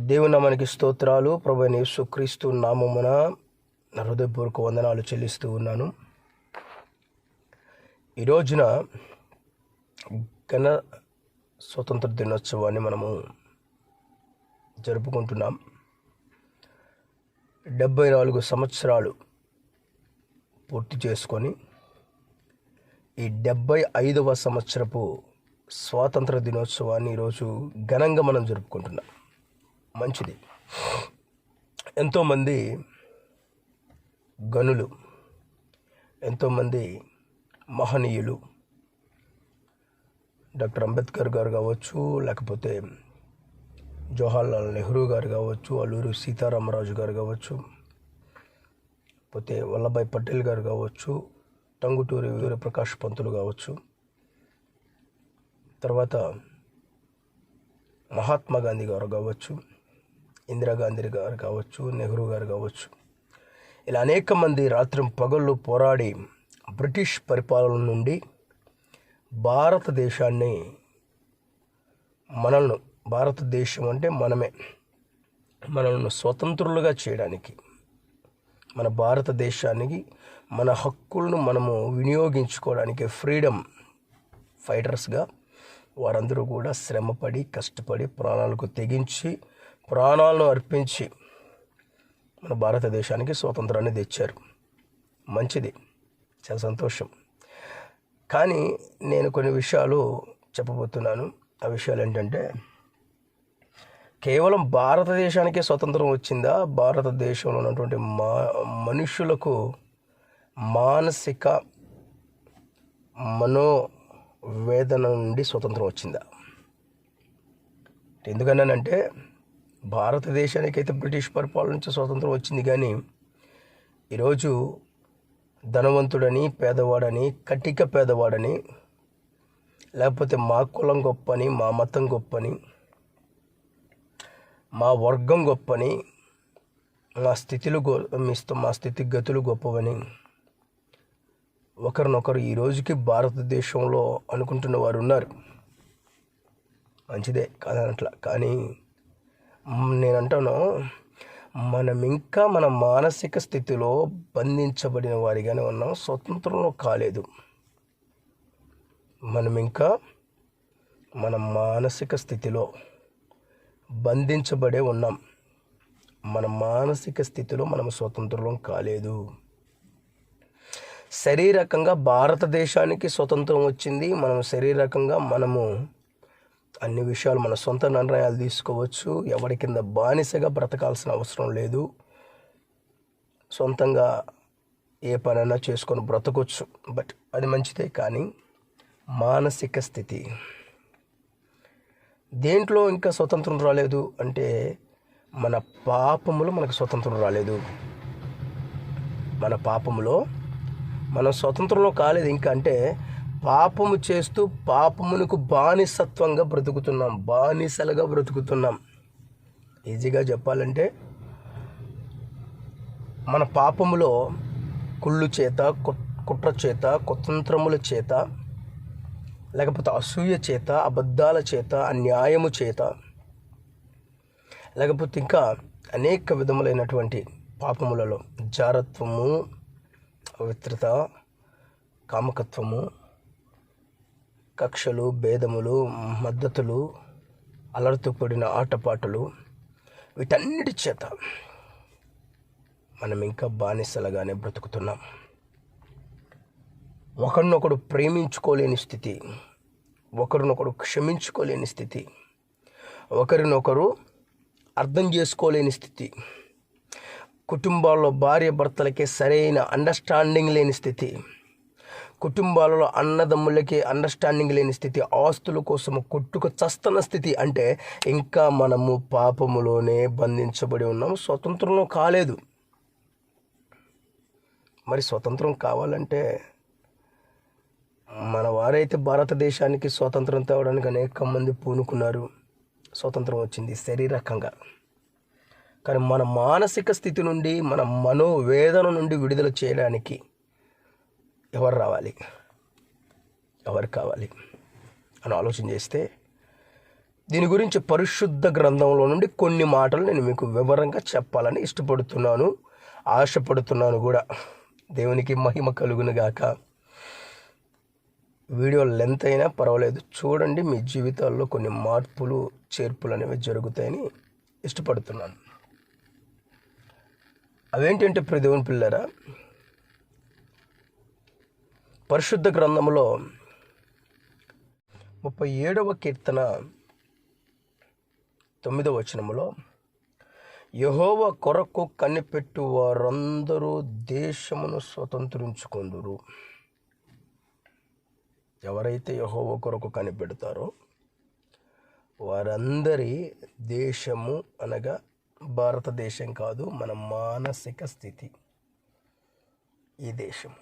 దేవుని నామానికి స్తోత్రాలు. ప్రభువైన యేసుక్రీస్తు నామమున నా హృదయపూర్వక వందనాలు చెల్లిస్తూ ఉన్నాను. ఈ రోజున ఘన స్వతంత్ర దినోత్సవాన్ని మనము జరుపుకుంటున్నాం. 74 సంవత్సరాలు పూర్తి చేసుకొని ఈ 75వ సంవత్సరపు స్వాతంత్ర దినోత్సవాన్ని ఈరోజు ఘనంగా మనం జరుపుకుంటున్నాం. మంచిది. ఎంతోమంది గనులు, ఎంతోమంది మహనీయులు, డాక్టర్ అంబేద్కర్ గారు కావచ్చు, లేకపోతే జవహర్లాల్ నెహ్రూ గారు కావచ్చు, అల్లూరి సీతారామరాజు గారు కావచ్చు, పోతే వల్లభాయ్ పటేల్ గారు కావచ్చు, టంగుటూరి వీరప్రకాష్ పంతులు కావచ్చు, తర్వాత మహాత్మా గాంధీ గారు కావచ్చు, ఇందిరాగాంధీ గారు కావచ్చు, నెహ్రూ గారు కావచ్చు, ఇలా అనేక మంది రాత్రి పగళ్ళు పోరాడి బ్రిటిష్ పరిపాలన నుండి భారతదేశాన్ని, భారతదేశం అంటే మనల్ని స్వతంత్రులుగా చేయడానికి, మన భారతదేశానికి మన హక్కులను మనము వినియోగించుకోవడానికి ఫ్రీడమ్ ఫైటర్స్గా వారందరూ కూడా శ్రమపడి, కష్టపడి, ప్రాణాలకు తెగించి, ప్రాణాలను అర్పించి మన భారతదేశానికి స్వాతంత్రాన్ని తెచ్చారు. మంచిది, చాలా సంతోషం. కానీ నేను కొన్ని విషయాలు చెప్పబోతున్నాను. ఆ విషయాలు ఏంటంటే, కేవలం భారతదేశానికే స్వతంత్రం వచ్చిందా? భారతదేశంలో ఉన్నటువంటి మనుషులకు మానసిక మనోవేదన నుండి స్వతంత్రం వచ్చిందా? ఎందుకన్నానంటే, భారతదేశానికి అయితే బ్రిటిష్ పరిపాలన నుంచి స్వతంత్రం వచ్చింది, కానీ ఈరోజు ధనవంతుడని, పేదవాడని, కటిక పేదవాడని, లేకపోతే మా కులం గొప్పని, మా మతం గొప్పని, మా వర్గం గొప్పని, మా స్థితిగతులు గొప్పవని ఒకరినొకరు ఈ రోజుకి భారతదేశంలో అనుకుంటున్న వారు ఉన్నారు. మంచిదే కాదనట్లా, కానీ నేనంటాను, మనం ఇంకా మన మానసిక స్థితిలో బంధించబడిన వారిగానే ఉన్నాం, స్వతంత్రంలో కాలేదు. మనం ఇంకా మన మానసిక స్థితిలో బంధించబడే ఉన్నాం. మన మానసిక స్థితిలో మనం స్వతంత్రం కాలేదు. శారీరకంగా భారతదేశానికి స్వతంత్రం వచ్చింది. మనం శారీరకంగా మనము అన్ని విషయాలు మన సొంత నిర్ణయాలు తీసుకోవచ్చు. ఎవరి కింద బానిసగా బ్రతకాల్సిన అవసరం లేదు. సొంతంగా ఏ పనైనా చేసుకొని బ్రతకొచ్చు. బట్ అది మంచిదే. కానీ మానసిక స్థితి, దేంట్లో ఇంకా స్వతంత్రం రాలేదు అంటే, మన పాపములో మనకు స్వతంత్రం రాలేదు. మన పాపములో మనం స్వతంత్రంలో కాలేదు ఇంకా. అంటే పాపము చేస్తూ పాపమునకు బానిసత్వంగా బ్రతుకుతున్నాం, బానిసలుగా బ్రతుకుతున్నాం. ఈజీగా చెప్పాలంటే, మన పాపములో కుళ్ళు చేత, కుట్ర చేత, కుతంత్రముల చేత, లేకపోతే అసూయ చేత, అబద్ధాల చేత, అన్యాయము చేత, లేకపోతే ఇంకా అనేక విధములైనటువంటి పాపములలో జారత్వము, పవిత్రత, కామకత్వము, కక్షలు, భేదములు, మద్దతులు, అలరితో కూడిన ఆటపాటలు, వీటన్నిటి చేత మనం ఇంకా బానిసలుగానే బ్రతుకుతున్నాం. ఒకరినొకడు ప్రేమించుకోలేని స్థితి, ఒకరినొకడు క్షమించుకోలేని స్థితి, ఒకరినొకరు అర్థం చేసుకోలేని స్థితి, కుటుంబాల్లో భార్య భర్తలకే సరైన అండర్స్టాండింగ్ లేని స్థితి, కుటుంబాలలో అన్నదమ్ములకి అండర్స్టాండింగ్ లేని స్థితి, ఆస్తుల కోసము కొట్టుకు చస్తున్న స్థితి. అంటే ఇంకా మనము పాపములోనే బంధించబడి ఉన్నాము, స్వతంత్రంలో కాలేదు. మరి స్వతంత్రం కావాలంటే, మన వారైతే భారతదేశానికి స్వాతంత్రం తేవడానికి అనేక మంది పూనుకున్నారు, స్వతంత్రం వచ్చింది శారీరకంగా. కానీ మన మానసిక స్థితి నుండి, మన మనోవేదన నుండి విడుదల చేయడానికి ఎవరు రావాలి, ఎవరు కావాలి అని ఆలోచన చేస్తే, దీని గురించి పరిశుద్ధ గ్రంథంలో నుండి కొన్ని మాటలు నేను మీకు వివరంగా చెప్పాలని ఇష్టపడుతున్నాను, ఆశపడుతున్నాను కూడా. దేవునికి మహిమ కలుగును గాక. వీడియో లెంత్ అయినా పర్వాలేదు, చూడండి. మీ జీవితాల్లో కొన్ని మార్పులు చేర్పులు అనేవి జరుగుతాయని ఇష్టపడుతున్నాను. అవేంటంటే ప్రియ దేవుని పిల్లరా, పరిశుద్ధ గ్రంథంలో 37వ కీర్తన 9వ వచనములో, యెహోవా కొరకు కనిపెట్టు వారందరూ దేశమును స్వతంత్రించుకొందురు. ఎవరైతే యెహోవా కొరకు కనిపెడతారో వారందరి దేశము, అనగా భారతదేశం కాదు, మన మానసిక స్థితి ఈ దేశము.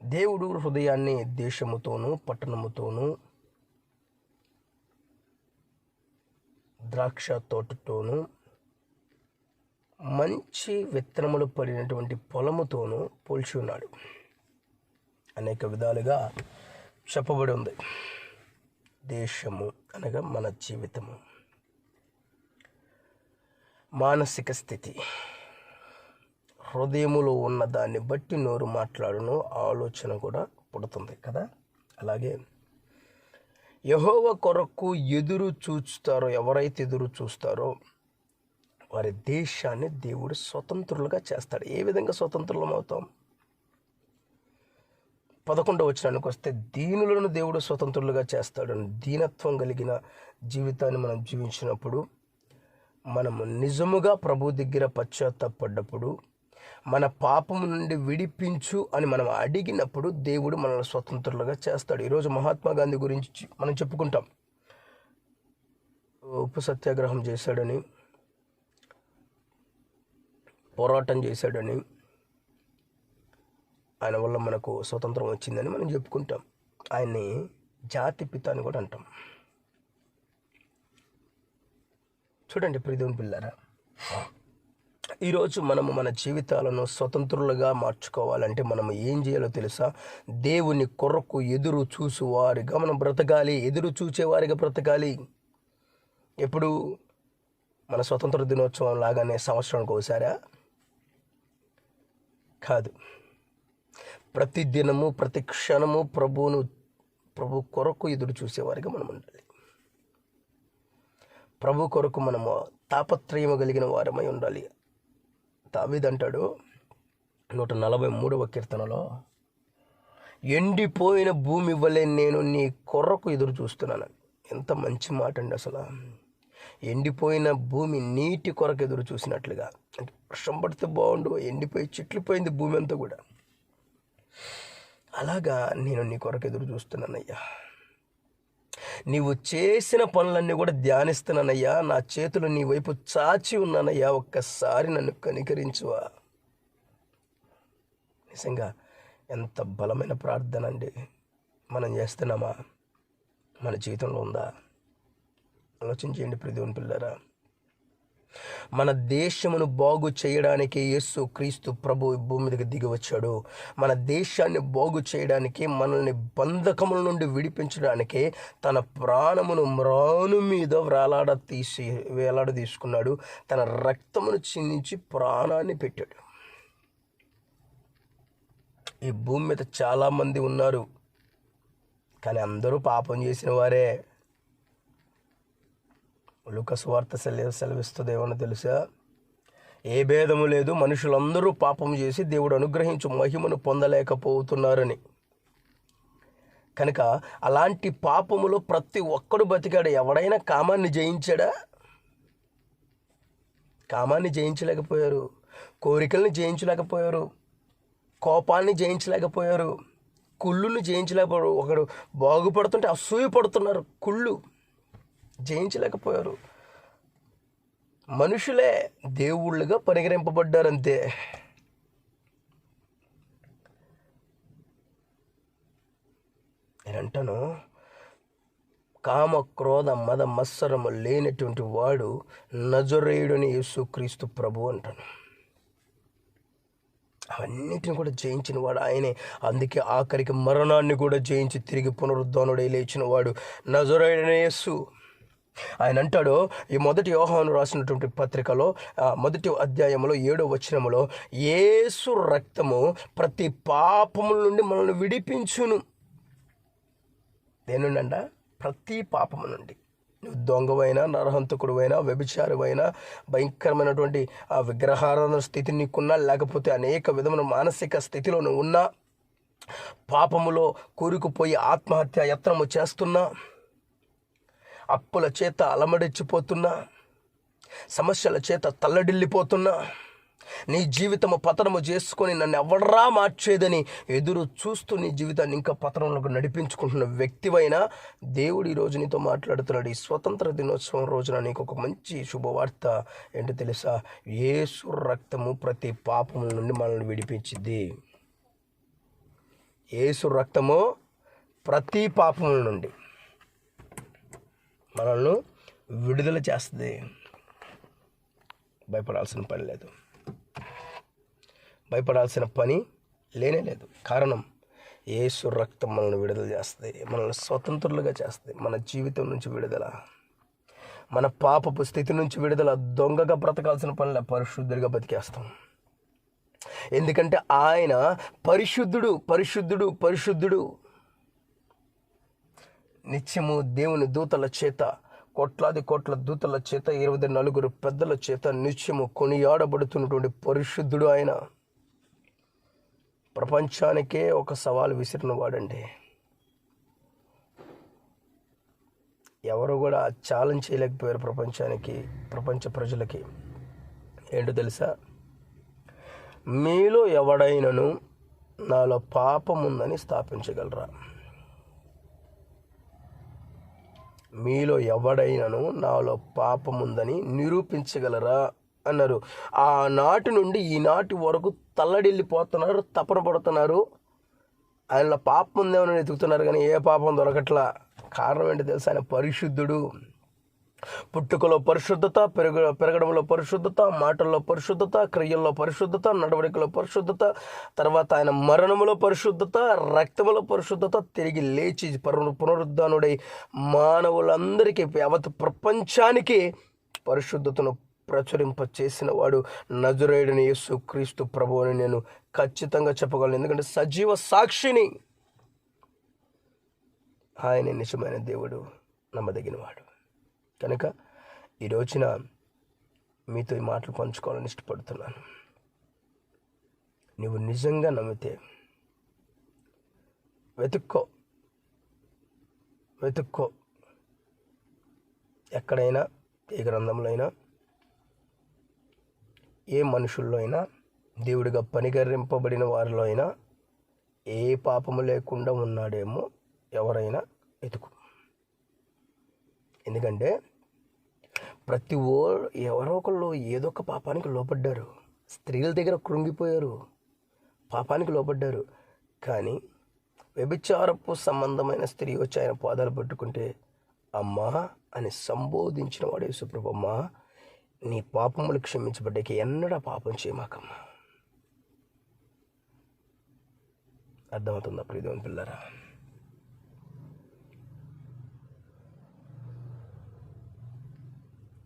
దేవుడు హృదయాన్ని దేశముతోనూ పట్టణముతోనూ ద్రాక్ష తోటతోనూ మంచి విత్తనములు పడినటువంటి పొలముతోనూ పోల్చి ఉన్నాడు. అనేక విధాలుగా చెప్పబడి ఉంది. దేశము అనగా మన జీవితము, మానసిక స్థితి, హృదయములో ఉన్న దాన్ని బట్టి నోరు మాట్లాడును, ఆలోచన కూడా పుడుతుంది కదా. అలాగే యెహోవా కొరకు ఎదురు చూస్తారో, ఎవరైతే ఎదురు చూస్తారో వారి దేశాన్ని దేవుడు స్వతంత్రులుగా చేస్తాడు. ఏ విధంగా స్వతంత్రులం అవుతాం? 11వ వచనానికి వస్తే, దీనులను దేవుడు స్వతంత్రులుగా చేస్తాడు. దీనత్వం కలిగిన జీవితాన్ని మనం జీవించినప్పుడు, మనము నిజముగా ప్రభు దగ్గర పశ్చాత్తాపడ్డప్పుడు, మన పాపము నుండి విడిపించు అని మనం అడిగినప్పుడు దేవుడు మనల్ని స్వతంత్రులుగా చేస్తాడు. ఈరోజు మహాత్మా గాంధీ గురించి మనం చెప్పుకుంటాం. ఉప్పు సత్యాగ్రహం చేశాడని, పోరాటం చేశాడని, ఆయన వల్ల మనకు స్వతంత్రం వచ్చిందని మనం చెప్పుకుంటాం. ఆయన్ని జాతిపిత అని కూడా అంటాం. చూడండి ప్రియ దేవుని పిల్లారా, ఈరోజు మనము మన జీవితాలను స్వతంత్రులుగా మార్చుకోవాలంటే మనం ఏం చేయాలో తెలుసా? దేవుని కొరకు ఎదురు చూసేవారిగా మనం బ్రతకాలి. ఎదురు చూచేవారిగా బ్రతకాలి. ఎప్పుడు? మన స్వతంత్ర దినోత్సవం లాగానే సంవత్సరానికి ఒకసారా? కాదు. ప్రతి దినము, ప్రతి క్షణము ప్రభు కొరకు ఎదురు చూసేవారిగా మనం ఉండాలి. ప్రభు కొరకు మనము తాపత్రయము కలిగిన వారమై ఉండాలి. దావీదు అంటాడు 143వ కీర్తనలో, ఎండిపోయిన భూమి వలె నేను నీ కొరకు ఎదురు చూస్తున్నాను. ఎంత మంచి మాట అండి అసలు. ఎండిపోయిన భూమి నీటి కొరకు ఎదురు చూసినట్లుగా. అంటే వర్షం పడితే బాగుండు, ఎండిపోయి చిట్లిపోయింది భూమి అంతా కూడా. అలాగా నేను నీ కొరకు ఎదురు చూస్తున్నానయ్యా. నీవు చేసిన పనులన్నీ కూడా ధ్యానిస్తున్నానయ్యా. నా చేతులు నీ వైపు చాచి ఉన్నానయ్యా, ఒక్కసారి నన్ను కనికరించువా. నిజంగా ఎంత బలమైన ప్రార్థన అండి. మనం చేస్తున్నామా? మన జీవితంలో ఉందా? ఆలోచించేయండి ప్రియ దేవుని పిల్లరా. మన దేశమును బాగు చేయడానికి యేసు క్రీస్తు ప్రభు భూమి మీదకి దిగి వచ్చాడు. మన దేశాన్ని బాగు చేయడానికి, మనల్ని బంధకముల నుండి విడిపించడానికి తన ప్రాణమును మ్రాను మీద వేలాడ తీసుకున్నాడు. తన రక్తమును చిందించి ప్రాణాన్ని పెట్టాడు. ఈ భూమి మీద చాలామంది ఉన్నారు, కానీ అందరూ పాపం చేసిన వారే. లూకా సువార్త సెలవిస్తుంది ఏమన్నా తెలుసా? ఏ భేదము లేదు, మనుషులందరూ పాపం చేసి దేవుడు అనుగ్రహించు మహిమను పొందలేకపోతున్నారని. కనుక అలాంటి పాపములో ప్రతి ఒక్కడు బతికాడు. ఎవడైనా కామాన్ని జయించాడా? కామాన్ని జయించలేకపోయారు, కోరికల్ని జయించలేకపోయారు, కోపాన్ని జయించలేకపోయారు, కుళ్ళుని జయించలేకపోయారు. ఒకడు బాగుపడుతుంటే అసూయ పడుతున్నారు, కుళ్ళు జయించలేకపోయారు. మనుషులే దేవుళ్ళుగా పరిగణింపబడ్డారంతే. నేనంటాను, కామ క్రోధ మద మత్సరము లేనటువంటి వాడు నజరేయుడని యేసుక్రీస్తు ప్రభు అంటాను. అవన్నిటిని కూడా జయించిన వాడు ఆయనే. అందుకే ఆఖరికి మరణాన్ని కూడా జయించి తిరిగి పునరుద్ధానుడై లేచిన వాడు నజరేయుడైన యేసు. ఆయన అంటాడు ఈ మొదటి యోహాను రాసినటువంటి పత్రికలో మొదటి అధ్యాయంలో 7వ వచనములో, యేసు రక్తము ప్రతి పాపముల నుండి మనల్ని విడిపించును. దేనుండంట? ప్రతి పాపము నుండి. నువ్వు దొంగవైనా, నరహంతకుడువైనా, వ్యభిచారువైనా, భయంకరమైనటువంటి ఆ విగ్రహారాధన స్థితి నీకున్నా, లేకపోతే అనేక విధమైన మానసిక స్థితిలో నువ్వు ఉన్నా, పాపములో కూరుకుపోయి ఆత్మహత్య యత్నము చేస్తున్నా, అప్పుల చేత అలమడిచ్చిపోతున్నా, సమస్యల చేత తల్లడిల్లిపోతున్నా, నీ జీవితము పతనము చేసుకొని నన్ను ఎవడరా మార్చేదని ఎదురు చూస్తూ నీ జీవితాన్ని ఇంకా పతనంలోకి నడిపించుకుంటున్న వ్యక్తివైనా దేవుడు ఈరోజు నీతో మాట్లాడుతున్నాడు. ఈ స్వతంత్ర దినోత్సవం రోజున నీకు ఒక మంచి శుభవార్త ఏంటో తెలుసా? యేసు రక్తము ప్రతి పాపముల నుండి మనల్ని విడిపించింది. యేసు రక్తము ప్రతి పాపముల నుండి మనల్ని విడుదల చేస్తుంది. భయపడాల్సిన పని లేదు. భయపడాల్సిన పని లేనే లేదు. కారణం యేసు రక్తం మనల్ని విడుదల చేస్తుంది, మనల్ని స్వతంత్రులుగా చేస్తుంది. మన జీవితం నుంచి విడుదల, మన పాపపు స్థితి నుంచి విడుదల. దొంగగా బ్రతకాల్సిన పనిలో పరిశుద్ధుడిగా బతికేస్తాం. ఎందుకంటే ఆయన పరిశుద్ధుడు, పరిశుద్ధుడు, పరిశుద్ధుడు. నిత్యము దేవుని దూతల చేత, కోట్లాది కోట్ల దూతల చేత, 24 పెద్దల చేత నిత్యము కొనియాడబడుతున్నటువంటి పరిశుద్ధుడు ఆయన. ప్రపంచానికే ఒక సవాలు విసిరిన వాడండి. ఎవరు కూడా ఛాలెంజ్ చేయలేకపోయారు ప్రపంచానికి, ప్రపంచ ప్రజలకి. ఏంటో తెలుసా? మీలో ఎవడైనను నాలో పాపముందని స్థాపించగలరా? మీలో ఎవడైనను నాలో పాపముందని నిరూపించగలరా అన్నారు. ఆనాటి నుండి ఈనాటి వరకు తల్లడిల్లిపోతున్నారు, తపన పడుతున్నారు. ఆయనలో పాపం ఉందేమని వెతుకుతున్నారు, కానీ ఏ పాపం దొరకట్లా. కారణం ఏంటి తెలుసా? ఆయన పరిశుద్ధుడు. పుట్టుకలో పరిశుద్ధత, పెరగడంలో పరిశుద్ధత, మాటల్లో పరిశుద్ధత, క్రియల్లో పరిశుద్ధత, నడవడికలో పరిశుద్ధత, తర్వాత ఆయన మరణములో పరిశుద్ధత, రక్తములో పరిశుద్ధత, తిరిగి లేచి పునరుద్ధానుడై మానవులందరికీ, యావత్ ప్రపంచానికి పరిశుద్ధతను ప్రచురింప చేసిన వాడు నజరేయుడైన యేసు క్రీస్తు ప్రభువు అని నేను ఖచ్చితంగా చెప్పగలను. ఎందుకంటే సజీవ సాక్షిని. ఆయన నిజమైన దేవుడు, నమ్మదగినవాడు. కనుక ఈ రోజున మీతో ఈ మాటలు పంచుకోవాలని ఇష్టపడుతున్నాను. నువ్వు నిజంగా నమ్మితే వెతుక్కో. ఎక్కడైనా, ఏ గ్రంథంలో అయినా, ఏ మనుషుల్లో అయినా, దేవుడిగా పనిగరింపబడిన వారిలో అయినా ఏ పాపము లేకుండా ఉన్నాడేమో ఎవరైనా వెతుకు. ఎందుకంటే ఎవరో ఒకళ్ళు ఏదో ఒక పాపానికి లోపడ్డారు. స్త్రీల దగ్గర కృంగిపోయారు, పాపానికి లోపడ్డారు. కానీ వ్యభిచారపు సంబంధమైన స్త్రీ వచ్చి ఆయన పాదాలు పట్టుకుంటే అమ్మా అని సంబోధించిన వాడు యేసుప్రభు. అమ్మా, నీ పాపములు క్షమించబడ్డాక ఎన్నడా పాపం చేయమాకమ్మా. అర్థమవుతుందా ప్రియదేవుని పిల్లరా?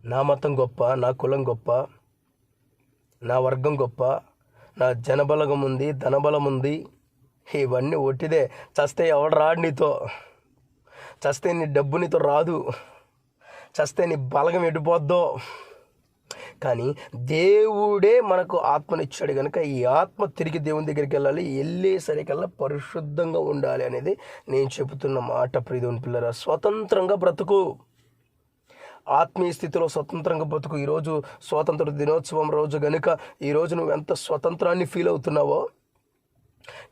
నా మతం గొప్ప, నా కులం గొప్ప, నా వర్గం గొప్ప, నా జనబలగం ఉంది, ధనబలం ఉంది, ఇవన్నీ ఒట్టిదే. చస్తే ఎవడు రాడు నీతో. చస్తే నీ డబ్బు నీతో రాదు. చస్తే నీ బలగం ఎడిపోద్దో. కానీ దేవుడే మనకు ఆత్మనిచ్చాడు కనుక ఈ ఆత్మ తిరిగి దేవుని దగ్గరికి వెళ్ళాలి. వెళ్ళేసరికల్లా పరిశుద్ధంగా ఉండాలి అనేది నేను చెబుతున్న మాట. ప్రియదేవుని పిల్లరా, స్వతంత్రంగా బ్రతుకు. ఆత్మీయ స్థితిలో స్వతంత్రంగా బ్రతుకు. ఈరోజు స్వాతంత్ర దినోత్సవం రోజు కనుక ఈరోజు నువ్వు ఎంత స్వతంత్రాన్ని ఫీల్ అవుతున్నావో,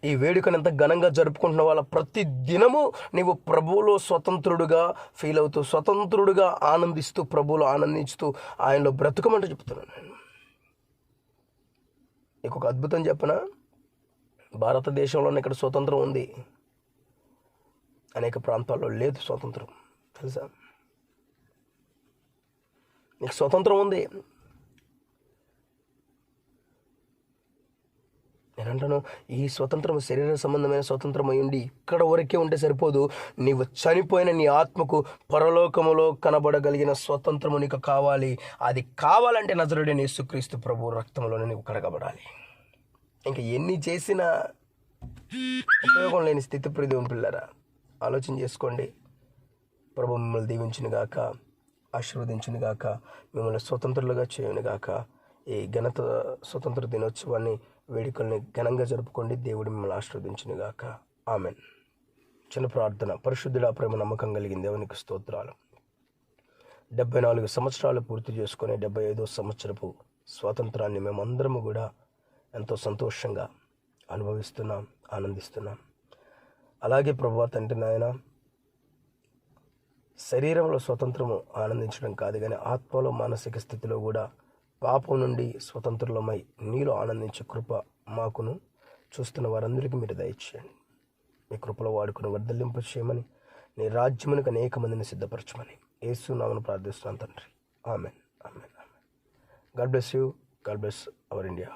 ఈ వేడుకను ఎంత ఘనంగా జరుపుకుంటున్న వాళ్ళ ప్రతి దినము నీవు ప్రభువులో స్వతంత్రుడుగా ఫీల్ అవుతూ, స్వతంత్రుడుగా ఆనందిస్తూ, ప్రభువులో ఆనందించుతూ ఆయనలో బ్రతుకమంటూ చెప్తున్నాను. నేను నీకు ఒక అద్భుతం చెప్పనా? భారతదేశంలోనే ఇక్కడ స్వతంత్రం ఉంది, అనేక ప్రాంతాల్లో లేదు స్వతంత్రం. తెలుసా? నీకు స్వతంత్రం ఉంది. నేను అంటాను, ఈ స్వతంత్రం శరీర సంబంధమైన స్వతంత్రం అయ్యుండి ఇక్కడ వరకే ఉంటే సరిపోదు. నీవు చనిపోయిన నీ ఆత్మకు పరలోకములో కనబడగలిగిన స్వతంత్రము నీకు కావాలి. అది కావాలంటే నజరుడైన యేసుక్రీస్తు ప్రభు రక్తంలోనే నీవు కడగబడాలి. ఇంకా ఎన్ని చేసినా ఉపయోగం లేని స్థితి. ప్రియదేవుని పిల్లరా, ఆలోచన చేసుకోండి. ప్రభు మిమ్మల్ని దీవించునుగాక, ఆశీర్వదించునుగాక, మిమ్మల్ని స్వతంత్రులుగా చేయునుగాక. ఈ ఘనత స్వతంత్ర దినోత్సవాన్ని వేడుకల్ని ఘనంగా జరుపుకోండి. దేవుడు మిమ్మల్ని ఆశీర్వదించునుగాక. ఆమెన్. చిన్న ప్రార్థన. పరిశుద్ధుడా, ప్రేమ నమ్మకం కలిగిన దేవునికి స్తోత్రాలు. 74 సంవత్సరాలు పూర్తి చేసుకునే 75వ సంవత్సరపు స్వాతంత్రాన్ని మేమందరము కూడా ఎంతో సంతోషంగా అనుభవిస్తున్నాం, ఆనందిస్తున్నాం. అలాగే ప్రభువా తండ్రి నాయన, శరీరంలో స్వతంత్రము ఆనందించడం కాదు కానీ ఆత్మలో మానసిక స్థితిలో కూడా పాపం నుండి స్వతంత్రులమై నీలో ఆనందించే కృప మాకును చూస్తున్న వారందరికీ మీరు దయచేయండి. మీ కృపలో వాడుకుని వర్ధలింప చేయమని, నీ రాజ్యమునకు అనేక మందిని సిద్ధపరచమని యేసు నామమున ప్రార్థిస్తున్నాను తండ్రి. Amen, amen, amen. God bless you. God bless our India.